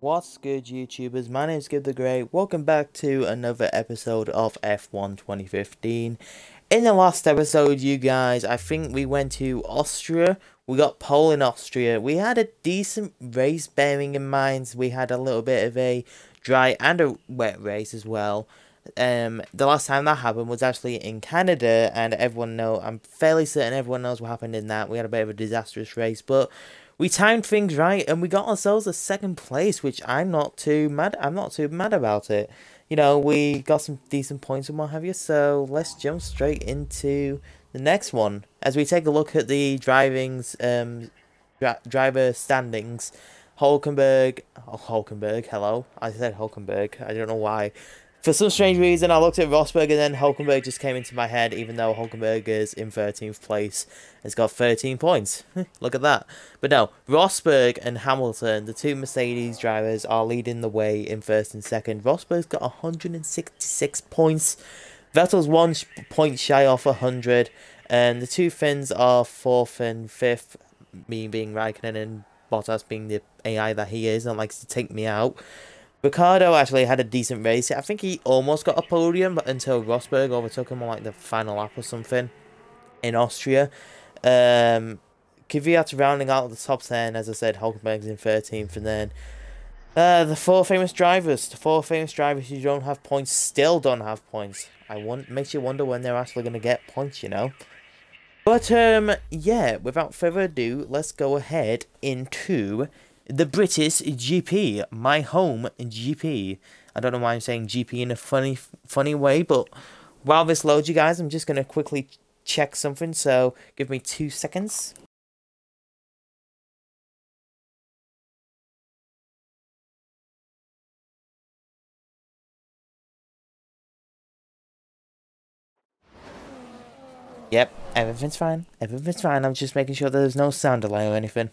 What's good, YouTubers? My name is Gib The Great. Welcome back to another episode of F1 2015. In the last episode, you guys, I think we went to Austria. We got pole in Austria. We had a decent race, bearing in mind we had a little bit of a dry and a wet race as well. The last time that happened was actually in Canada, and I'm fairly certain everyone knows what happened in that. We had a bit of a disastrous race, but we timed things right, and we got ourselves a second place, which I'm not too mad about it. You know, we got some decent points and what have you, so let's jump straight into the next one. As we take a look at the driver standings, Hulkenberg, hello, I said Hulkenberg, I don't know why. For some strange reason, I looked at Rosberg and then Hulkenberg just came into my head, even though Hulkenberg is in 13th place. Has got 13 points. Look at that. But no, Rosberg and Hamilton, the two Mercedes drivers, are leading the way in first and second. Rosberg's got 166 points. Vettel's 1 point shy off 100. And the two Finns are 4th and 5th, me being Raikkonen and Bottas being the AI that he is and likes to take me out. Ricciardo actually had a decent race. I think he almost got a podium until Rosberg overtook him on like the final lap or something in Austria. Kvyat rounding out the top 10, as I said, Hulkenberg's in 13th, and then the four famous drivers who don't have points still don't have points. Makes you wonder when they're actually going to get points, you know. But yeah, without further ado, let's go ahead into the British GP, my home GP. I don't know why I'm saying GP in a funny way, but while this loads, you guys, I'm just going to quickly check something, so give me 2 seconds. Yep, everything's fine. I'm just making sure there's no sound delay or anything.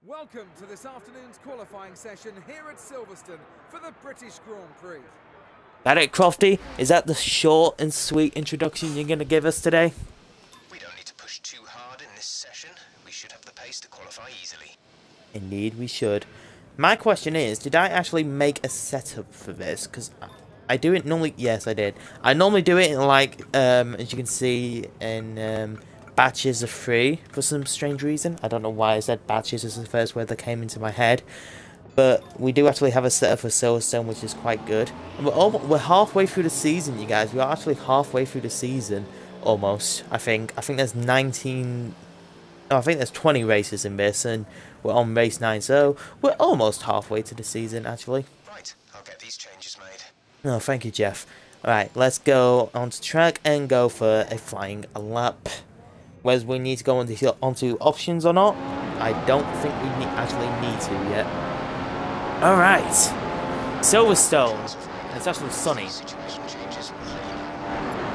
Welcome to this afternoon's qualifying session here at Silverstone for the British Grand Prix. That it, Crofty? Is that the short and sweet introduction you're going to give us today? We don't need to push too hard in this session. We should have the pace to qualify easily. Indeed, we should. My question is, did I actually make a setup for this? Because I do it normally. Yes, I did. I normally do it in, like, as you can see, in batches of 3 for some strange reason. I don't know why I said batches as the first word that came into my head. But we do actually have a setup for Silverstone, which is quite good. And we're halfway through the season, you guys. We are actually halfway through the season, almost. I think there's 19... No, I think there's 20 races in this, and we're on race 9, so we're almost halfway to the season, actually. Right, I'll get these changes made. Oh, thank you, Jeff. Alright, let's go onto track and go for a flying lap. Whether we need to go onto options or not, I don't think we actually need to yet. Alright, Silverstone. It's actually sunny. It's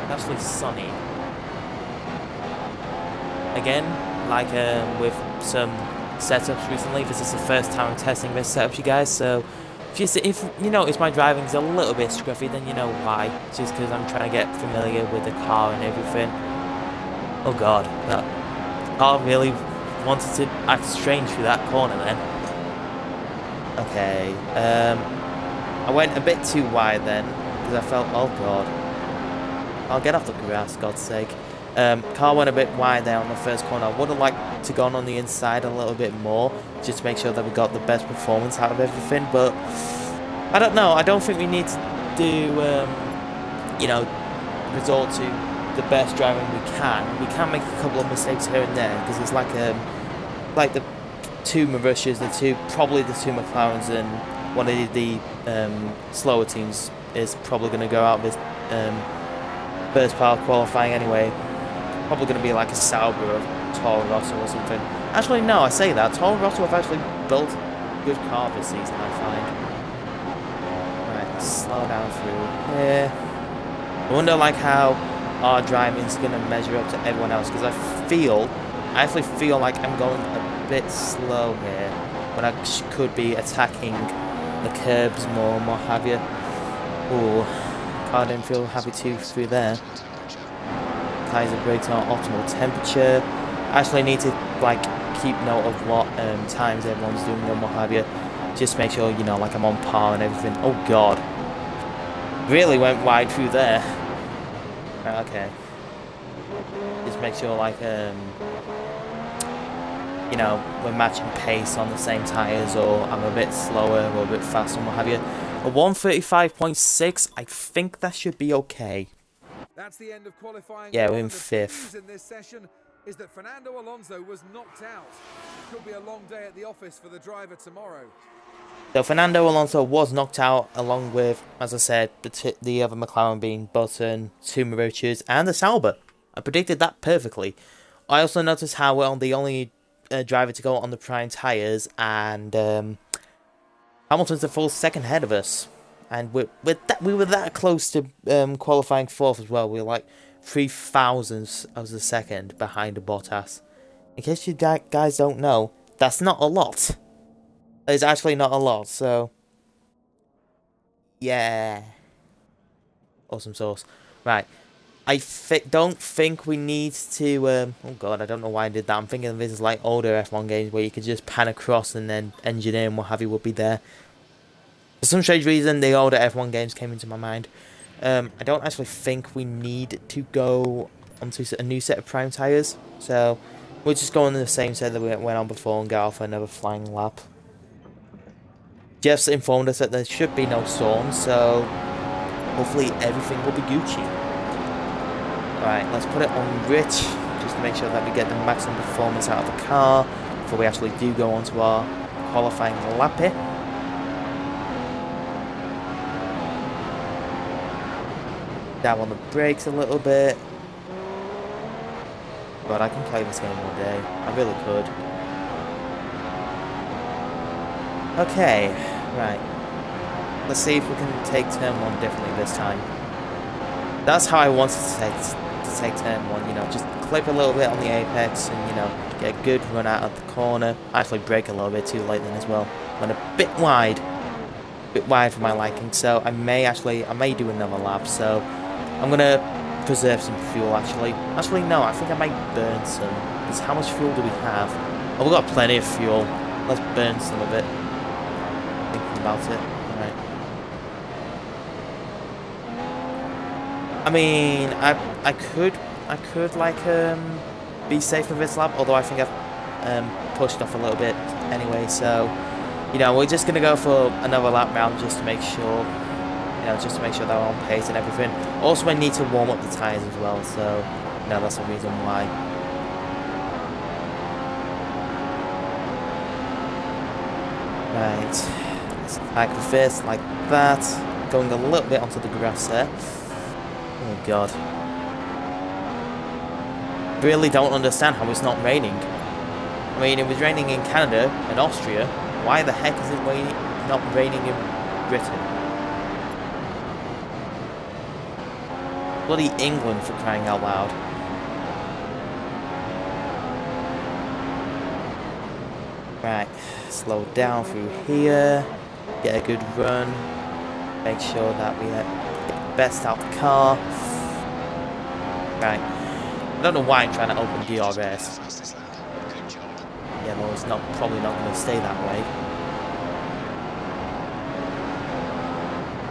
actually sunny. Again, like with some setups recently, this is the first time I'm testing this setup, you guys, so if you notice my driving's a little bit scruffy, then you know why. It's just because I'm trying to get familiar with the car and everything. Oh god, that car really wanted to act strange through that corner then. Okay, I went a bit too wide then, because I felt, oh god. I'll get off the grass, God's sake. Car went a bit wide there on the first corner. I would have liked to go on the inside a little bit more, just to make sure that we got the best performance out of everything, but I don't know. I don't think we need to do, you know, resort to the best driving we can. We can make a couple of mistakes here and there, because it's like the 2 Mauritius, probably the 2 McLarens, and one of the slower teams is probably going to go out this first part of qualifying anyway. Probably going to be like a Sauber or Toro Rosso or something. Actually, no, I say that. Toro Rosso have actually built a good car this season, I find. Right, slow down through here. I wonder like how our driving is going to measure up to everyone else, because I actually feel like I'm going a bit slow here when I could be attacking the curbs more and what have you. Ooh, car didn't feel happy too through there. Tyres and brakes are optimal temperature. I actually need to like keep note of what times everyone's doing and what have you. Just to make sure, you know, like I'm on par and everything. Oh god. Really went wide through there. Right, okay. Just make sure, like, you know, we're matching pace on the same tyres, or I'm a bit slower or a bit faster and what have you. A 135.6, I think that should be okay. That's the end of qualifying. Yeah, we're in The 5th. news in this session is that Fernando Alonso was knocked out. Could be a long day at the office for the driver tomorrow. So Fernando Alonso was knocked out, along with, as I said, the other McLaren being Button, 2 Maruchas, and the Sauber. I predicted that perfectly. I also noticed how we're the only driver to go on the prime tyres, and Hamilton's a full second ahead of us. And we were that close to qualifying 4th as well. We were like 3 thousandths of a second behind Bottas. In case you guys don't know, that's not a lot. It's actually not a lot, so yeah. Awesome sauce. Right. I don't think we need to, oh god, I don't know why I did that. I'm thinking of this as like older F1 games where you could just pan across and then engineer and what have you would be there. For some strange reason, the older F1 games came into my mind. I don't actually think we need to go onto a new set of prime tyres. So, we'll just go on the same set that we went on before and get off another flying lap. Jeff's informed us that there should be no storms, so hopefully everything will be Gucci. Right, let's put it on rich, just to make sure that we get the maximum performance out of the car before we actually do go on to our qualifying lappy. Dab on the brakes a little bit. But I can play this game all day. I really could. Okay, right. Let's see if we can take turn 1 differently this time. That's how I wanted to take turn 1, you know, just clip a little bit on the apex and, you know, get a good run out of the corner. Actually brake a little bit too late then as well. Went a bit wide for my liking, so I may do another lap, so I'm gonna preserve some fuel actually. Actually no, I think I might burn some, because how much fuel do we have? Oh, we've got plenty of fuel. Let's burn some of it. Thinking about it. Alright. I mean, I could like be safe with this lap, although I think I've pushed off a little bit anyway, so you know, we're just gonna go for another lap round just to make sure, you know, just to make sure that we're on pace and everything. Also, I need to warm up the tyres as well, so you know, that's the reason why. Right, let's attack the fist like that, going a little bit onto the grass there. Oh god. Really don't understand how it's not raining. I mean, it was raining in Canada and Austria. Why the heck is it not raining in Britain? Bloody England, for crying out loud. Right, slow down through here. Get a good run. Make sure that we get the best out of the car. Right. I don't know why I'm trying to open DRS. Yeah, well, it's probably not going to stay that way.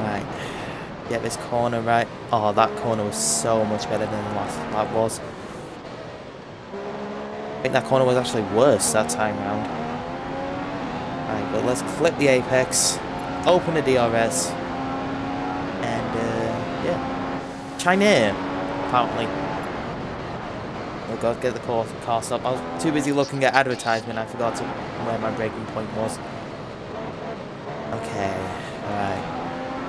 Right. Get this corner right. Oh, that corner was so much better than the last lap was. I think that corner was actually worse that time round. Right, but let's clip the apex, open the DRS, and yeah. China, apparently. Oh god, get the car stop. I was too busy looking at advertisement, I forgot where my braking point was. Okay, alright.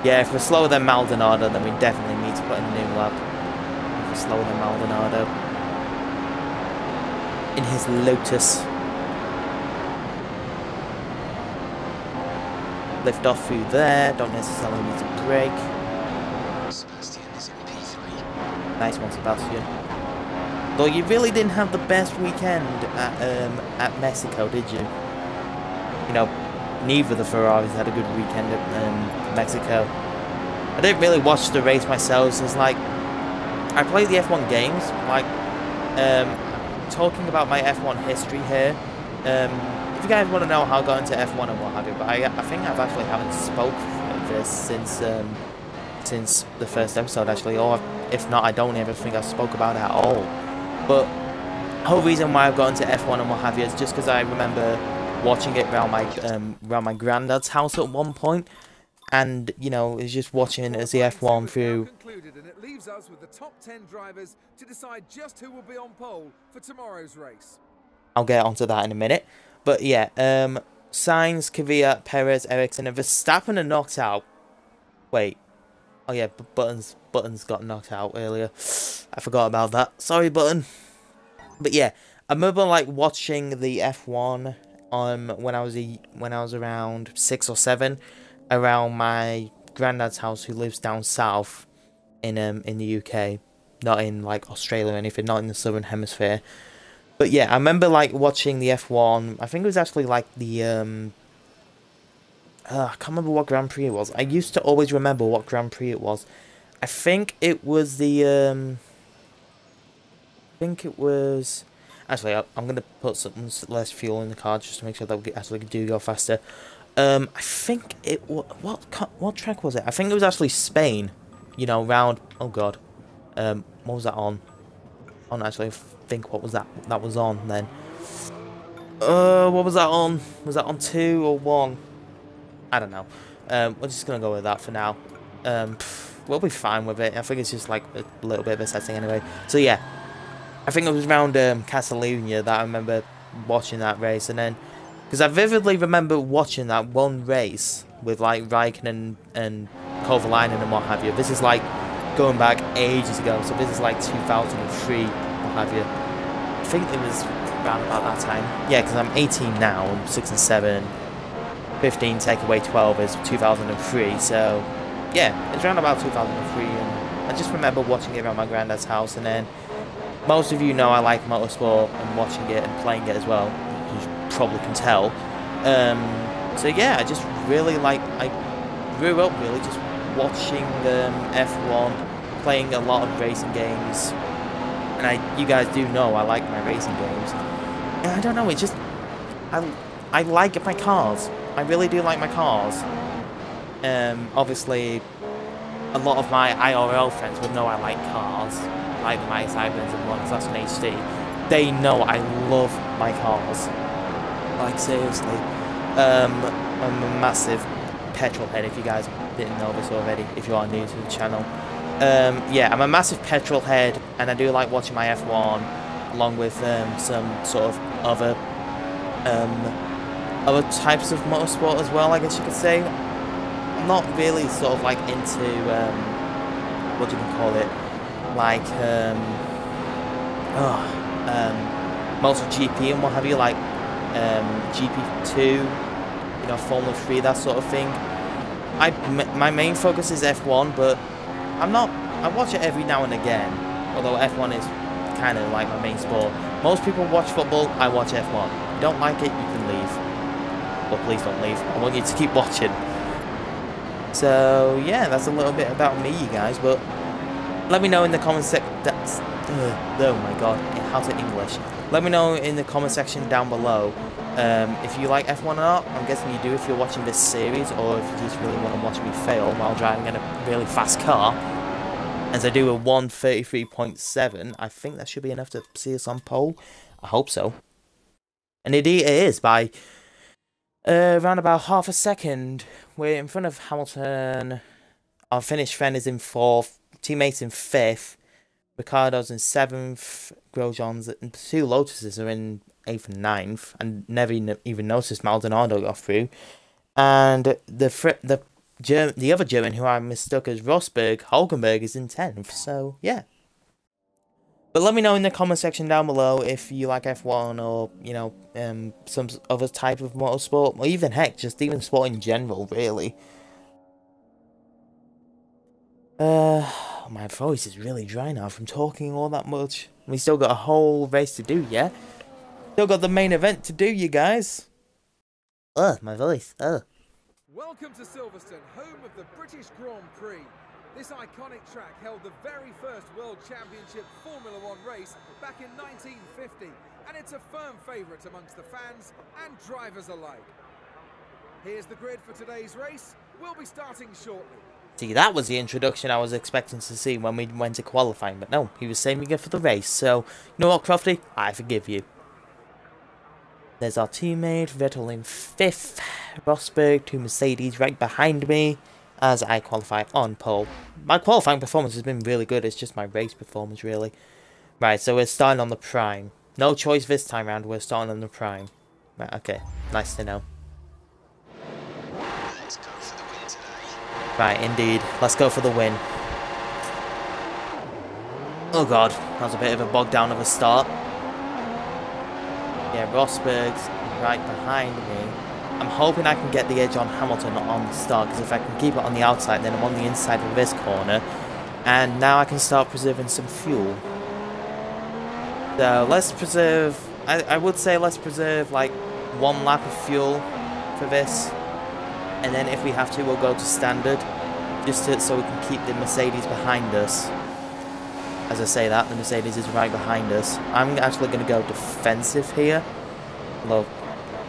Yeah, if we're slower than Maldonado, then we definitely need to put in a new lap. If we're slower than Maldonado. In his Lotus. Lift off through there, don't necessarily need to brake. Sebastian is in P3. Nice one, Sebastian. Though you really didn't have the best weekend at Mexico, did you? You know, neither of the Ferraris had a good weekend at Mexico. I didn't really watch the race myself, so it's like, I play the F1 games, like, talking about my F1 history here, if you guys want to know how I got into F1 and what have you, but I think I've actually haven't spoke of this since the first episode actually, or if not, I don't ever think I spoke about it at all. But the whole reason why I've got into F1 and what have you is just because I remember watching it around my granddad's house at one point, and you know, it's just watching as the F1 through. Concluded, and it leaves us with the top 10 drivers to decide just who will be on pole for tomorrow's race. I'll get onto that in a minute, but yeah, Sainz, Kvyat, Perez, Ericsson, and Verstappen are knocked out. Wait, oh yeah, Buttons got knocked out earlier. I forgot about that. Sorry, Button. But yeah, I remember like watching the F1 when I was around 6 or 7, around my granddad's house, who lives down south in the UK, not in like Australia or anything, not in the southern hemisphere. But yeah, I remember like watching the F1. I think it was actually like the I can't remember what Grand Prix it was. I used to always remember what Grand Prix it was. I think it was the actually, I'm gonna put some less fuel in the car just to make sure that we actually do go faster. I think it what track was it? I think it was actually Spain. You know, round. Oh god, what was that on? On actually, think what was that was on then. What was that on? Was that on 2 or 1? I don't know. We're just gonna go with that for now. We'll be fine with it. I think it's just like a little bit of a setting anyway. So yeah, I think it was around Catalonia that I remember watching that race, and then because I vividly remember watching that one race with like Raikkonen and Kovalainen and what have you. This is like going back ages ago, so this is like 2003, what have you. I think it was around about that time. Yeah, because I'm 18 now, I'm 6 and 7. 15 take away 12 is 2003, so yeah, it's around about 2003, and I just remember watching it around my granddad's house. And then most of you know I like motorsport and watching it and playing it as well, you probably can tell. So yeah, I just really like, I grew up really just watching F1, playing a lot of racing games, and you guys do know I like my racing games. And I don't know, it's just, I like my cars. I really do like my cars. Obviously, a lot of my IRL friends would know I like cars, like my Cyberns and one Class and HD. They know I love my cars. Like seriously, I'm a massive petrol head. If you guys didn't know this already, if you are new to the channel, yeah, I'm a massive petrol head, and I do like watching my F1 along with some sort of other types of motorsport as well, I guess you could say. I'm not really sort of like into what do you call it, like MotoGP and what have you, like GP2, you know, Formula 3, that sort of thing. My main focus is F1, but I watch it every now and again, although F1 is kind of like my main sport. Most people watch football, I watch F1. If you don't like it, you can leave. But please don't leave. I want you to keep watching. So yeah, that's a little bit about me, you guys. But let me know in the comment section. Oh my god, how to English. Let me know in the comment section down below if you like F1 or not. I'm guessing you do if you're watching this series, or if you just really want to watch me fail while driving in a really fast car. As I do a 1:33.7, I think that should be enough to see us on pole. I hope so. And it is by around about half a second. We're in front of Hamilton. Our finished friend is in 4th. Teammates in 5th. Ricardo's in 7th. Grosjean's and 2 Lotuses are in 8th and 9th. And never even noticed Maldonado got through. And the other German who I mistook as Rosberg, Hulkenberg, is in 10th. So yeah. But let me know in the comment section down below if you like F1 or, you know, some other type of motorsport, or even, heck, just even sport in general, really. My voice is really dry now from talking all that much. We still got a whole race to do, yeah? Still got the main event to do, you guys. My voice, Welcome to Silverstone, home of the British Grand Prix. This iconic track held the very first World Championship Formula One race back in 1950, and it's a firm favourite amongst the fans and drivers alike. Here's the grid for today's race. We'll be starting shortly. See, that was the introduction I was expecting to see when we went to qualifying, but no, he was saving it for the race, so, you know what, Crofty? I forgive you. There's our teammate, Vettel in 5th, Rosberg to Mercedes right behind me, as I qualify on pole. My qualifying performance has been really good, it's just my race performance, really. Right, so we're starting on the Prime. No choice this time round, we're starting on the Prime. Right, okay, nice to know. Right, indeed. Let's go for the win. Oh god, that was a bit of a bog down of a start. Yeah, Rosberg's right behind me. I'm hoping I can get the edge on Hamilton on the start, because if I can keep it on the outside, then I'm on the inside of this corner. And now I can start preserving some fuel. So let's preserve, I would say let's preserve like 1 lap of fuel for this. And then if we have to, we'll go to standard, just so we can keep the Mercedes behind us. As I say that, the Mercedes is right behind us. I'm actually going to go defensive here. Although,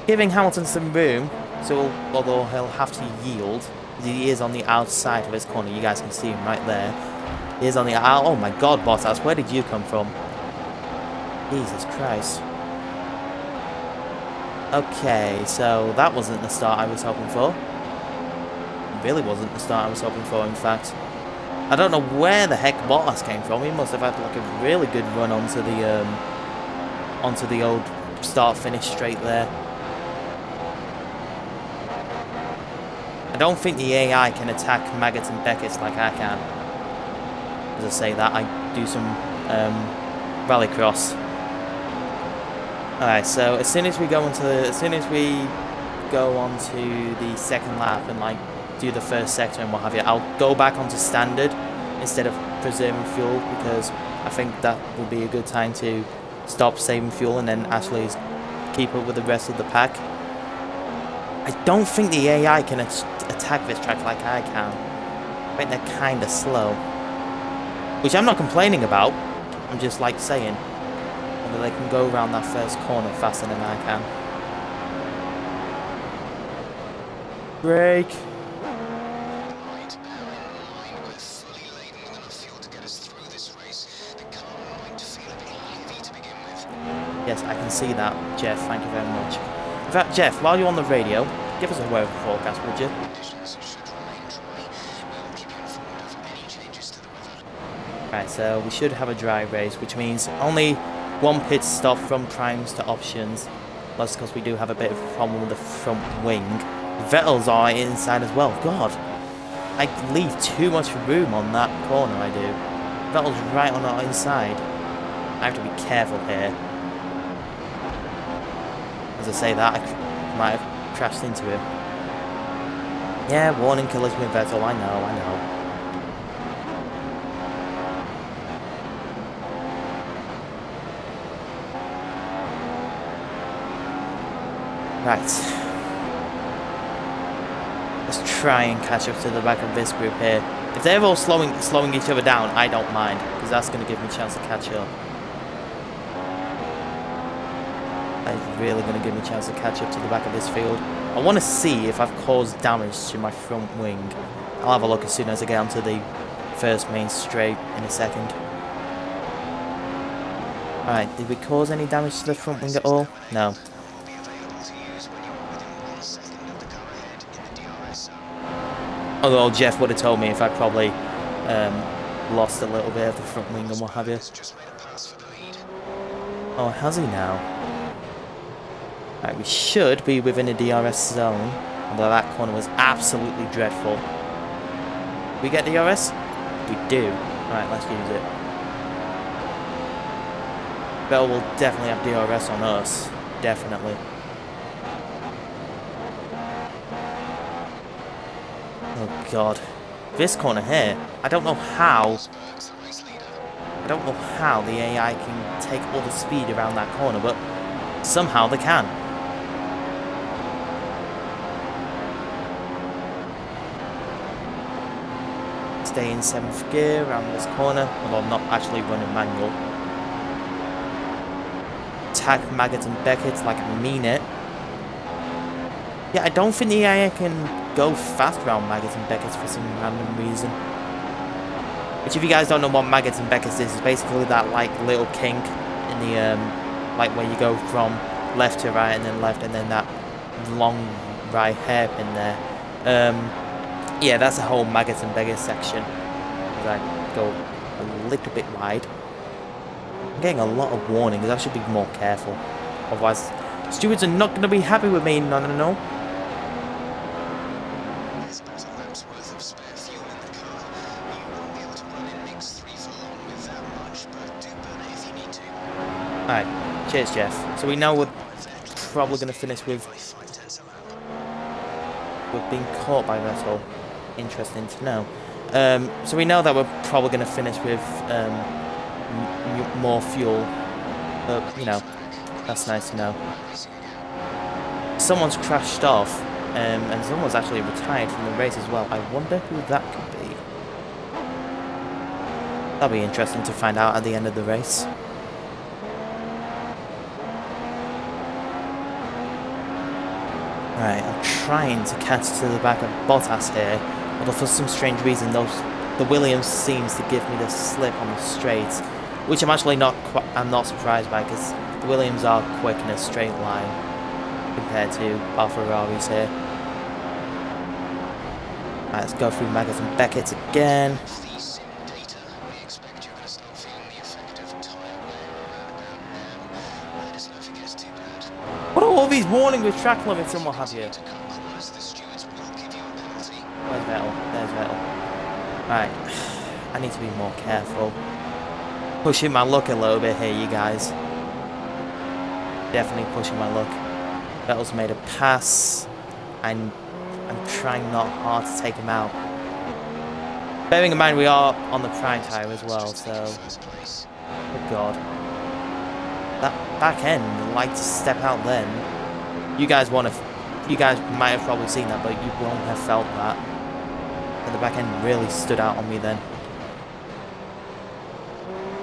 giving Hamilton some room, so although he'll have to yield, he is on the outside of his corner. You guys can see him right there. He is on the oh my god, Bottas, where did you come from? Jesus Christ. Okay, so that wasn't the start I was hoping for. Really wasn't the start I was hoping for, in fact. I don't know where the heck Bottas came from. He must have had like a really good run onto the old start-finish straight there. I don't think the AI can attack Maggots and Beckett's like I can. As I say that, I do some rallycross. Alright, so as soon as we go on to the second lap and like do the first sector and what have you, I'll go back onto standard instead of preserving fuel, because I think that will be a good time to stop saving fuel and then actually keep up with the rest of the pack. I don't think the AI can attack this track like I can. I think they're kind of slow, which I'm not complaining about. I'm just like saying whether they can go around that first corner faster than I can. Brake. Yes, I can see that, Jeff. Thank you very much. In fact, Jeff, while you're on the radio, give us a weather forecast, would you? Right, so we should have a dry race, which means only 1 pit stop from primes to options. That's because we do have a bit of a problem with the front wing. Vettel's are inside as well. God, I leave too much room on that corner, I do. Vettel's right on our inside. I have to be careful here. As I say that, I might have crashed into him. Yeah, warning collision with Vettel, I know. Right. Let's try and catch up to the back of this group here. If they're all slowing each other down, I don't mind, because that's going to give me a chance to catch up. That's really going to give me a chance to catch up to the back of this field. I want to see if I've caused damage to my front wing. I'll have a look as soon as I get onto the first main straight in a second. Alright, did we cause any damage to the front wing at all? No. Although Jeff would have told me if I probably lost a little bit of the front wing and what have you. Oh, has he now? Right, we should be within a DRS zone, although that corner was absolutely dreadful. We get DRS? We do. Alright, let's use it. Bell will definitely have DRS on us. Definitely. Oh god. This corner here, I don't know how the AI can take all the speed around that corner, but somehow they can. Stay in 7th gear around this corner, although I'm not actually running manual. attack Maggots and Beckett's like I mean it. Yeah, I don't think the AI can go fast around Maggots and Beckett's for some random reason. Which, if you guys don't know what Maggots and Beckett's is basically that like little kink in the like where you go from left to right and then left and then that long right hairpin there. Yeah, that's the whole Maggots and Beckett's section. I go a little bit wide. I'm getting a lot of warnings. I should be more careful. Otherwise, stewards are not going to be happy with me. No, no, no. There's about a lap's worth of spare fuel in the car. You won't be able to run in mix 3 for long with that much, but do burn it if you need to. Alright, cheers, Jeff. So we know we're probably going to finish with being caught by Vettel. Interesting to know. So we know that we're probably going to finish with more fuel, but you know, that's nice to know. Someone's crashed off, and someone's actually retired from the race as well. I wonder who that could be. That'll be interesting to find out at the end of the race. Alright, I'm trying to catch to the back of Bottas here, although for some strange reason the Williams seems to give me the slip on the straights, which I'm actually not surprised by, because the Williams are quick in a straight line compared to our Ferraris here. Alright, let's go through Maggots and Beckett's again. What are all these warning with track limits and what have you? Where's Vettel? There's Vettel. Right, I need to be more careful. Pushing my luck a little bit here, you guys. Definitely pushing my luck. Vettel's made a pass. I'm trying not hard to take him out. Bearing in mind we are on the prime tyre as well, so... Oh god. That back end, like to step out then. You guys might have probably seen that, but you won't have felt that. And the back end really stood out on me then.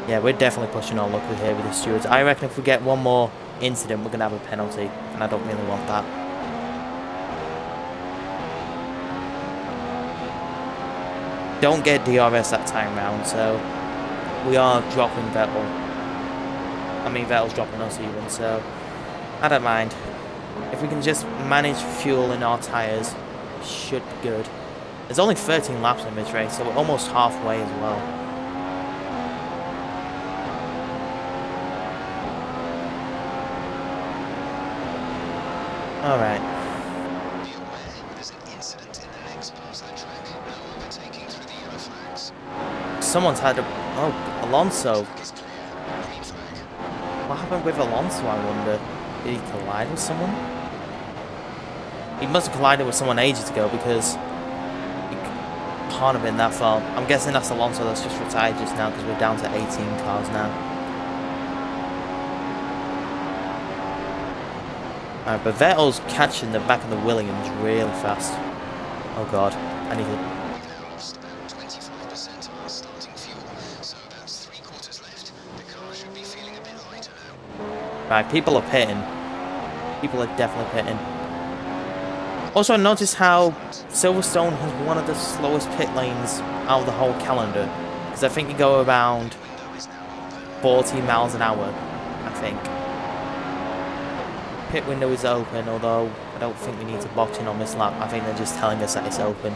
Yeah, we're definitely pushing our luck with here with the stewards. I reckon if we get one more incident, we're gonna have a penalty, and I don't really want that. Don't get DRS that time round, so we are dropping Vettel. I mean, Vettel's dropping us even, so I don't mind. If we can just manage fuel in our tyres, should be good. There's only 13 laps in this race, so we're almost halfway as well. Alright. Someone's had a... Oh, Alonso. What happened with Alonso, I wonder? Did he collide with someone? He must have collided with someone ages ago, because he can't have been that far. I'm guessing that's Alonso that's just retired just now, because we're down to 18 cars now. Alright, but Vettel's catching the back of the Williams really fast. Oh god, I need to... Right, people are pitting. People are definitely pitting. Also, I noticed how Silverstone has one of the slowest pit lanes out of the whole calendar. Because I think you go around 40 miles an hour, I think. Pit window is open, although I don't think we need to box in on this lap. I think they're just telling us that it's open.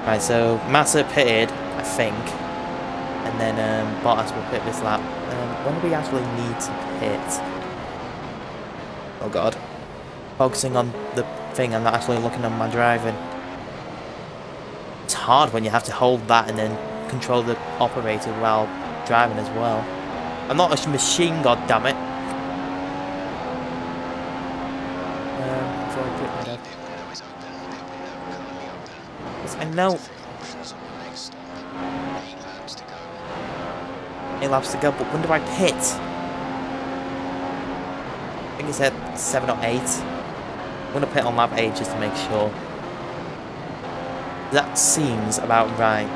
Right, so Massa pitted, I think, and then Bottas will pit this lap. When do we actually need to pit? Oh god. Focusing on the thing, I'm not actually looking on my driving. It's hard when you have to hold that and then control the operator while driving as well. I'm not a machine, goddammit. I know. 8 laps to go, but when do I pit? I think it said 7 or 8. I'm going to pit on lap 8 just to make sure. That seems about right.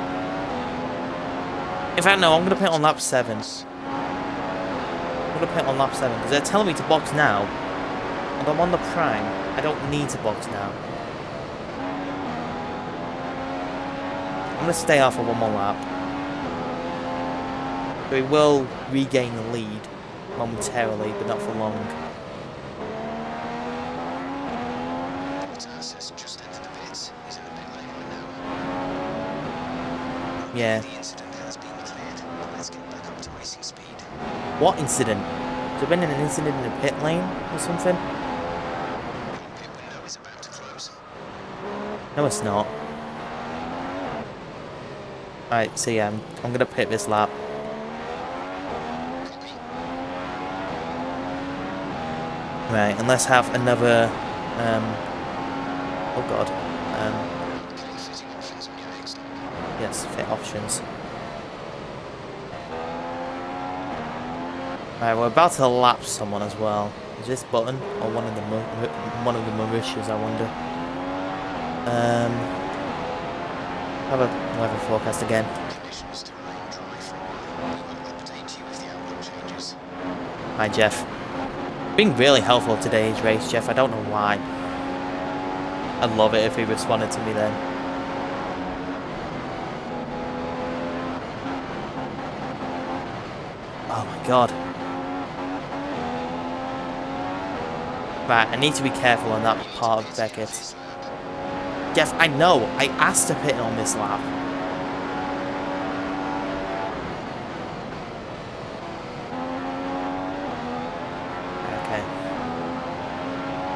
In fact, no, I'm going to pit on lap 7. I'm going to pit on lap 7 because they're telling me to box now. And I'm on the prime. I don't need to box now. I'm going to stay off for one more lap. We will regain the lead momentarily, but not for long. Bottas just entered the pits. He's in the pit lane right now. Yeah. The incident has been cleared. Let's get back up to racing speed. What incident? Has there been an incident in the pit lane or something? Pit window is about to close. No, it's not. Alright, so yeah, I'm going to pit this lap. Right, and let's have another, oh god, yes, fit options. Right, we're about to lap someone as well. Is this button or one of the Mauritius, I wonder? Have a weather forecast again. Hi, Jeff. Being really helpful today's race, Jeff. I don't know why. I'd love it if he responded to me then. Oh my god. Right, I need to be careful on that part of Beckett. Jeff, I know. I asked to pit on this lap.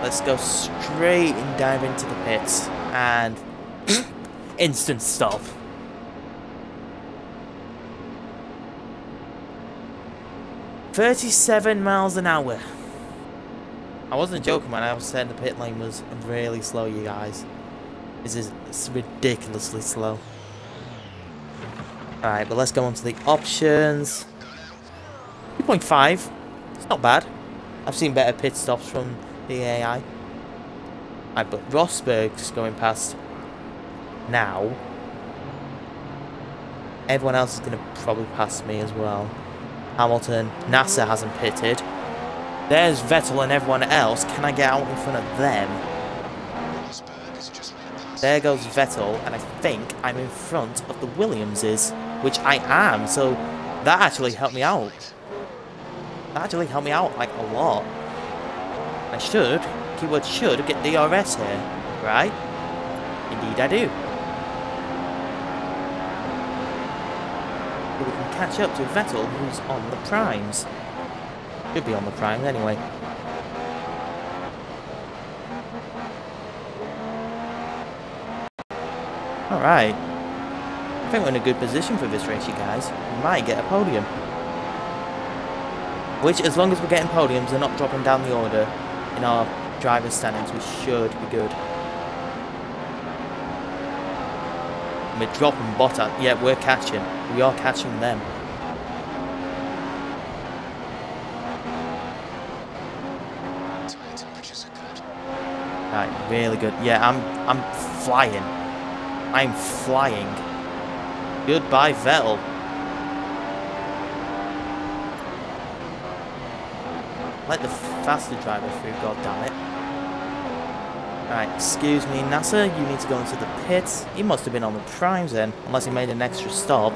Let's go straight and dive into the pits and instant stop. "37 miles an hour." I wasn't joking when I was saying the pit lane was really slow, you guys. It's ridiculously slow. Alright, but let's go on to the options. 2.5. It's not bad. I've seen better pit stops from the AI. Right, but Rosberg's going past now. Everyone else is going to probably pass me as well. Hamilton, NASA hasn't pitted. There's Vettel and everyone else. Can I get out in front of them? There goes Vettel, and I think I'm in front of the Williamses, which I am, so that actually helped me out. That actually helped me out, like, a lot. I should, keyword should, get DRS here, right? Indeed I do. But we can catch up to Vettel, who's on the primes. Should be on the primes anyway. Alright. I think we're in a good position for this race, you guys. We might get a podium. Which, as long as we're getting podiums and not dropping down the order in our driver's standings, we should be good. And we're dropping Bottas. Yeah, we're catching. We are catching them. Right, really good. Yeah, I'm flying. I'm flying. Goodbye, Vettel. Let the faster driver through, goddammit. Right, excuse me, NASA, you need to go into the pits. He must have been on the primes then, unless he made an extra stop.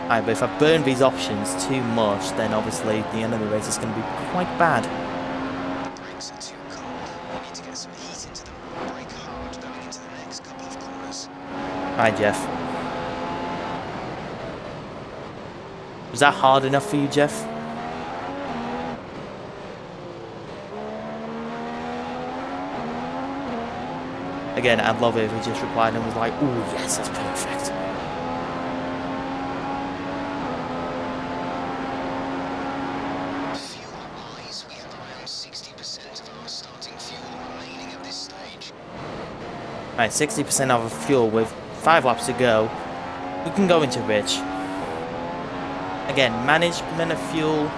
Right, but if I burn these options too much, then obviously the end of the race is going to be quite bad. The brakes are too cold. We need to get some heat into them. Brake hard going into the next couple of corners. Hi, Jeff. Was that hard enough for you, Jeff? Again, I'd love it if he just replied and was like, "Ooh, yes, that's perfect." Fuel-wise, we have around 60% of our starting fuel remaining at this stage. Right, 60% of our fuel with 5 laps to go. We can go into Rich. Again, management of fuel.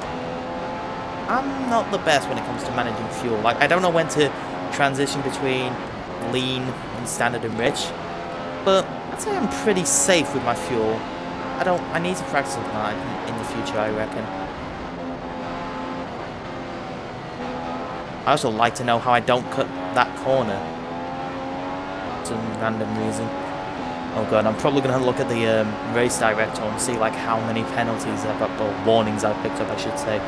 I'm not the best when it comes to managing fuel. Like, I don't know when to transition between lean and standard and rich. But I'd say I'm pretty safe with my fuel. I need to practice on that in the future, I reckon. I also like to know how I don't cut that corner. For some random reason. Oh god, I'm probably going to look at the race director and see like how many penalties I've got, or warnings I've picked up, I should say.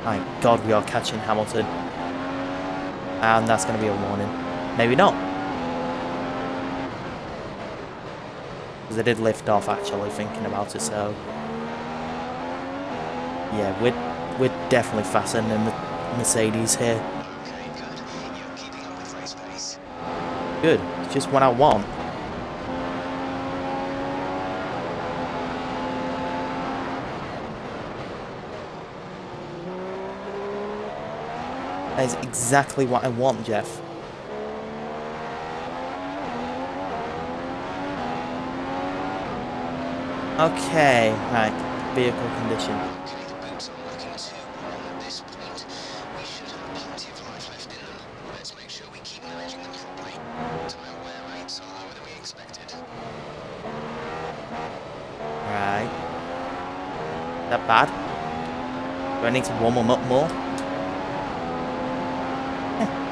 My god, we are catching Hamilton. And that's going to be a warning. Maybe not. Because I did lift off, actually, thinking about it, so... Yeah, we're definitely faster than the Mercedes here. Okay, good. You're keeping up with race pace. Good. It's just what I want. That is exactly what I want, Jeff. Okay, right. Vehicle condition. Okay, the boots are looking too warm at this point. We should have plenty of life left in them. Let's make sure we keep managing them properly. Tire wear rates are lower than we expected. Right. That bad? Do I need to warm them up more?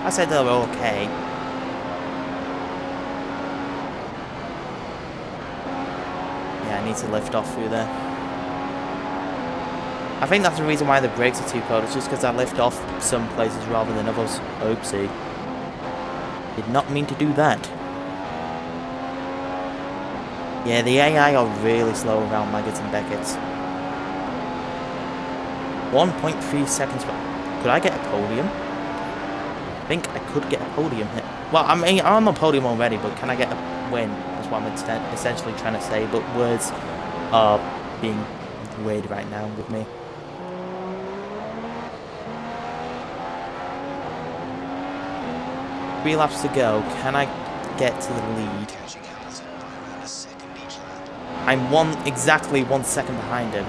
I said they were okay. Yeah, I need to lift off through there. I think that's the reason why the brakes are too cold. It's just because I lift off some places rather than others. Oopsie. Did not mean to do that. Yeah, the AI are really slow around Maggots and Beckett's. 1.3 seconds. Could I get a podium? I think I could get a podium here. Well, I mean, I'm on the podium already, but can I get a win? That's what I'm essentially trying to say, but words are being weird right now with me. Three laps to go. Can I get to the lead? I'm exactly 1 second behind him.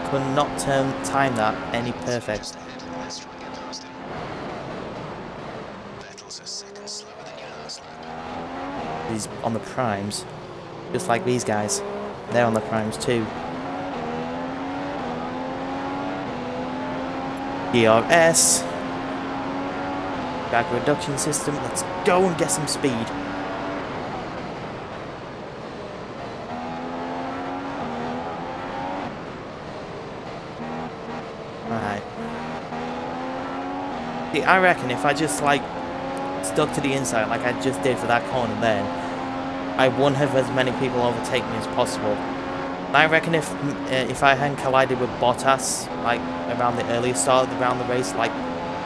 Could not time that any perfect. He's on the primes, just like these guys. They're on the primes too. DRS. Drag reduction system. Let's go and get some speed. Alright. See, I reckon if I just like stuck to the inside like I just did for that corner then, I wouldn't have as many people overtake me as possible. And I reckon if I hadn't collided with Bottas like around the earlier start around the race, like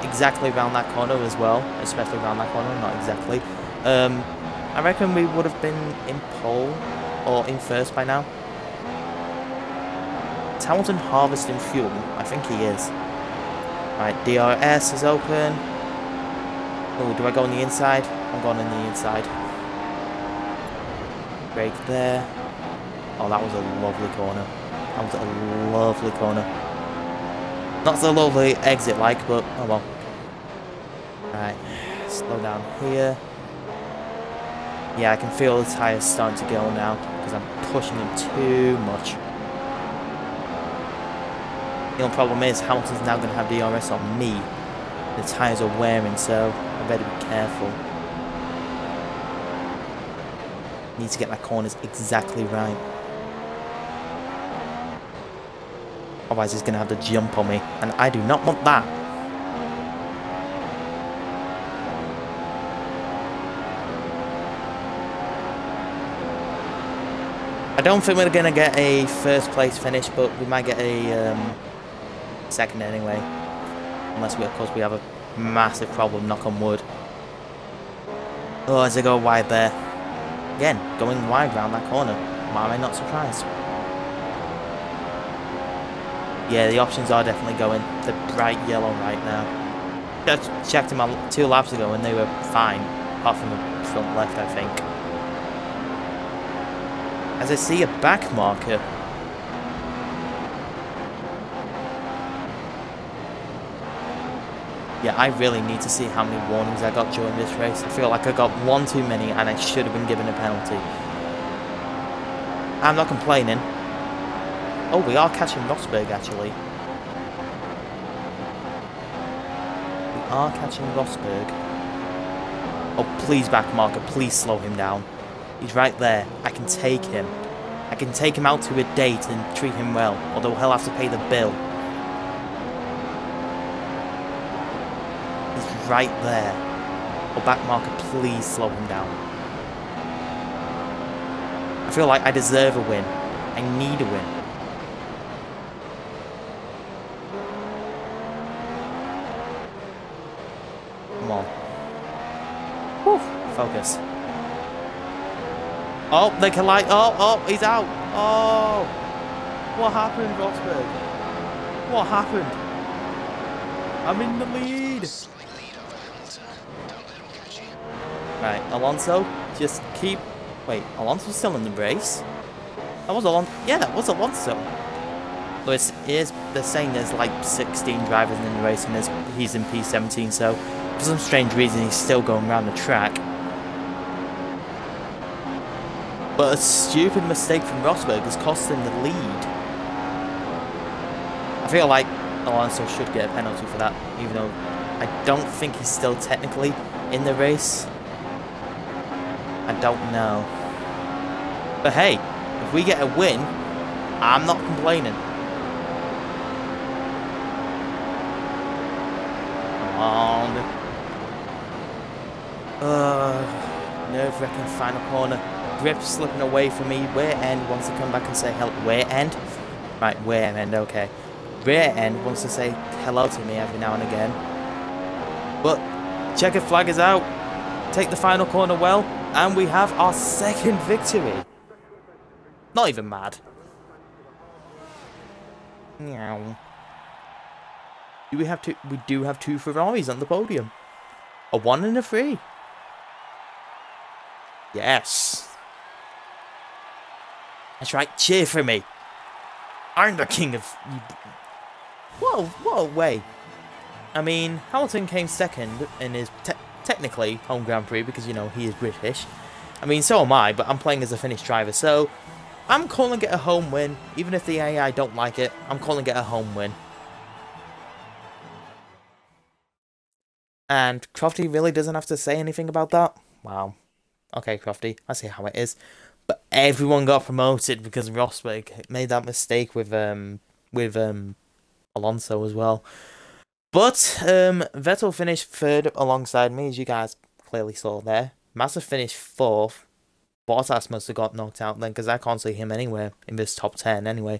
exactly around that corner as well, especially around that corner, not exactly, I reckon we would have been in pole or in first by now. Is Hamilton harvesting fuel? I think he is. Right, DRS is open. Oh, do I go on the inside? I'm going on the inside. Brake there. Oh, that was a lovely corner. That was a lovely corner. Not so lovely exit like, but oh well. Right, slow down here. Yeah, I can feel the tyres starting to go now because I'm pushing them too much. The only problem is Hamilton's now going to have DRS on me. The tyres are wearing, so I better be careful. Need to get my corners exactly right. Otherwise he's going to have to jump on me, and I do not want that. I don't think we're going to get a first place finish, but we might get a second anyway. Unless we, of course, we have a massive problem, knock on wood. Oh, as I go wide there. Again, going wide round that corner. Why am I not surprised? Yeah, the options are definitely going the bright yellow right now. Just checked them out 2 laps ago and they were fine. Apart from the front left, I think. As I see a back marker. Yeah, I really need to see how many warnings I got during this race. I feel like I got one too many and I should have been given a penalty. I'm not complaining. Oh, we are catching Rosberg, actually. We are catching Rosberg. Oh, please, back marker. Please slow him down. He's right there. I can take him. I can take him out to a date and treat him well. Although he'll have to pay the bill. He's right there. Oh, back marker. Please slow him down. I feel like I deserve a win. I need a win. Come on. Whew. Focus. Oh, they collide. Oh, he's out. Oh. What happened, Rosberg? What happened? I'm in the lead. Right, Alonso, just keep... Wait, Alonso's still in the race? That was Alonso. Yeah, that was Alonso. But they're saying there's like 16 drivers in the race and he's in P17, so for some strange reason he's still going around the track. But a stupid mistake from Rosberg has cost him the lead. I feel like Alonso should get a penalty for that, even though I don't think he's still technically in the race. I don't know. But hey, if we get a win, I'm not complaining. Come on. Nerve-wracking final corner. Grip slipping away from me. Rear end wants to come back and say hello. Rear end? Right, rear end, okay. Rear end wants to say hello to me every now and again. But checkered flag is out. Take the final corner well. And we have our second victory. Not even mad. Meow. We do have two Ferraris on the podium. A 1 and a 3. Yes. That's right, cheer for me. I'm the king of... Whoa, what a way. I mean, Hamilton came second in his technically home Grand Prix because, you know, he is British. I mean, so am I, but I'm playing as a Finnish driver, so I'm calling it a home win. Even if the AI don't like it, I'm calling it a home win. And Crofty really doesn't have to say anything about that? Wow. Okay, Crofty, I see how it is. But everyone got promoted because Rosberg made that mistake with Alonso as well. But Vettel finished third alongside me, as you guys clearly saw there. Massa finished fourth. Bottas must have got knocked out then, because I can't see him anywhere in this top 10 anyway.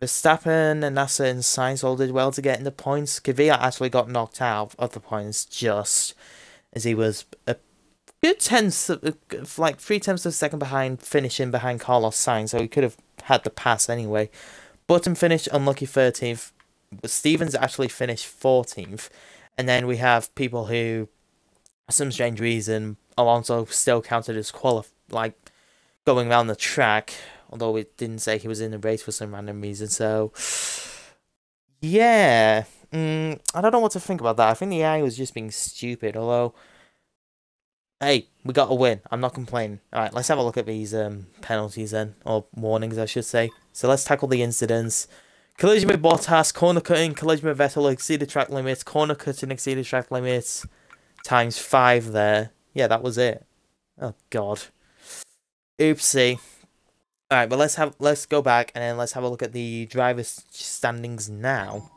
Verstappen and Nasser and Sainz all did well to get in the points. Kvyat actually got knocked out of the points just as he was a good 10th, like 3/10 of a second behind, finishing behind Carlos Sainz, so he could have had the pass anyway. Button finished unlucky 13th. But Stevens actually finished 14th. And then we have people who, for some strange reason, Alonso still counted as going around the track, although it didn't say he was in the race for some random reason. So, yeah, I don't know what to think about that. I think the AI was just being stupid, although, hey, we got a win. I'm not complaining. Alright, let's have a look at these penalties then, or warnings, I should say. So let's tackle the incidents. Collision with Bottas, corner cutting, collision with Vettel, exceeded track limits, corner cutting, exceeded track limits, times 5 there. Yeah, that was it. Oh, God. Oopsie. Alright, but let's go back and then let's have a look at the driver's standings now.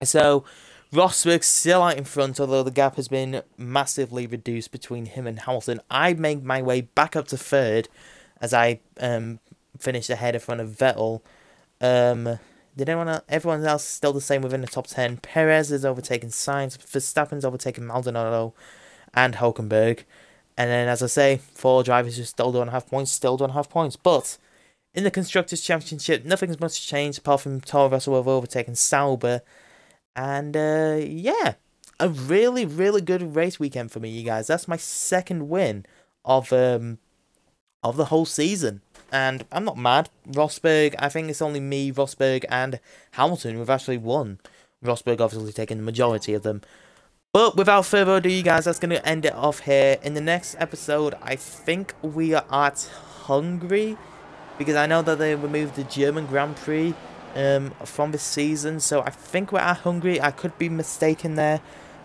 So, Rosberg's still out in front, although the gap has been massively reduced between him and Hamilton. I made my way back up to third as I finished ahead in front of Vettel. Everyone else is still the same within the top 10. Perez is overtaking Sainz. Verstappen's overtaking Maldonado and Hulkenberg. And then, as I say, 4 drivers who still don't have points, But in the Constructors' Championship, nothing's much changed apart from Toro Rosso have overtaken Sauber. And, yeah, a really, really good race weekend for me, you guys. That's my second win of the whole season. And I'm not mad. Rosberg, I think it's only me, Rosberg, and Hamilton who've actually won. Rosberg obviously taking the majority of them. But without further ado, you guys, that's going to end it off here. In the next episode, I think we are at Hungary, because I know that they removed the German Grand Prix from this season, so I think we're at Hungary. I could be mistaken there,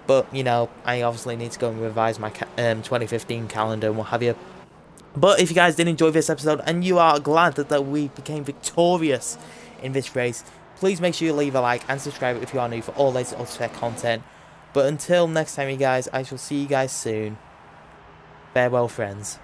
but, you know, I obviously need to go and revise my 2015 calendar and what have you. But if you guys did enjoy this episode, and you are glad that we became victorious in this race, please make sure you leave a like and subscribe if you are new for all latest autospec content. But until next time, you guys, I shall see you guys soon. Farewell, friends.